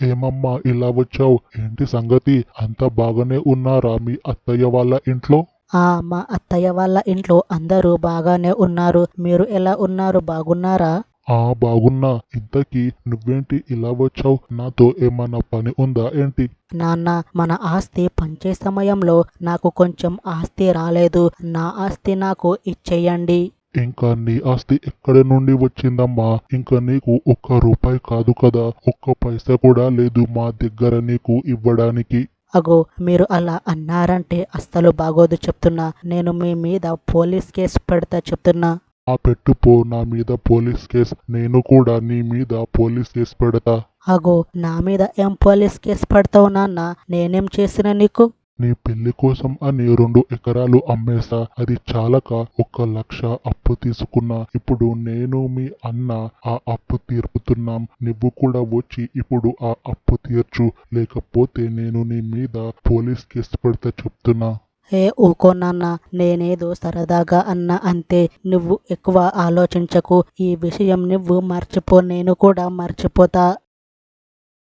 ఏమమ్మా ఇలా వచ్చావు? ఏంటి సంగతి? అంతా బాగానే ఉన్నారా మీ అత్తయ్య వాళ్ళ ఇంట్లో? మా అత్తయ్య వాళ్ళ ఇంట్లో అందరూ బాగానే ఉన్నారు. మీరు ఎలా ఉన్నారు? బాగున్నారా? బాగున్నా. ఇంతకీ నువ్వేంటి ఇలా వచ్చావు? నాతో ఏమన్నా పని ఉందా ఏంటి? నాన్న, మన ఆస్తి పంచే సమయంలో నాకు కొంచెం ఆస్తి రాలేదు. నా ఆస్తి నాకు ఇచ్చేయండి. ఇంకా నీ ఆస్తి ఎక్కడి నుండి వచ్చిందమ్మా? ఇంకా నీకు ఒక్క రూపాయి కాదు కదా, ఒక్క పైసా కూడా లేదు మా దగ్గర నీకు ఇవ్వడానికి. అగో, మీరు అలా అన్నారంటే అస్సలు బాగోదు చెప్తున్నా. నేను మీ మీద పోలీస్ కేసు పెడతా చెప్తున్నా. పెట్టుపో నా మీద పోలీస్ కేస్. నేను కూడా నీ మీద పోలీస్ కేస్ పెడతా. అగో, నా మీద ఏం పోలీస్ కేసు పెడతావు నాన్న? నేనేం చేసిన నీకు? నీ పెళ్లి కోసం అని 2 ఎకరాలు అమ్మేశా. అది చాలక 1,00,000 అప్పు తీసుకున్నా. ఇప్పుడు నేను మీ అన్న ఆ అప్పు తీర్పుతున్నాం. నువ్వు కూడా వచ్చి ఇప్పుడు ఆ అప్పు తీర్చు, లేకపోతే నేను నీ మీద పోలీస్ కేసు పెడతా చెప్తున్నా. ఊకో నాన్న, నేనేదో సరదాగా అన్నా అంతే. నువ్వు ఎక్కువ ఆలోచించకు. ఈ విషయం నువ్వు మర్చిపో, నేను కూడా మర్చిపోతా.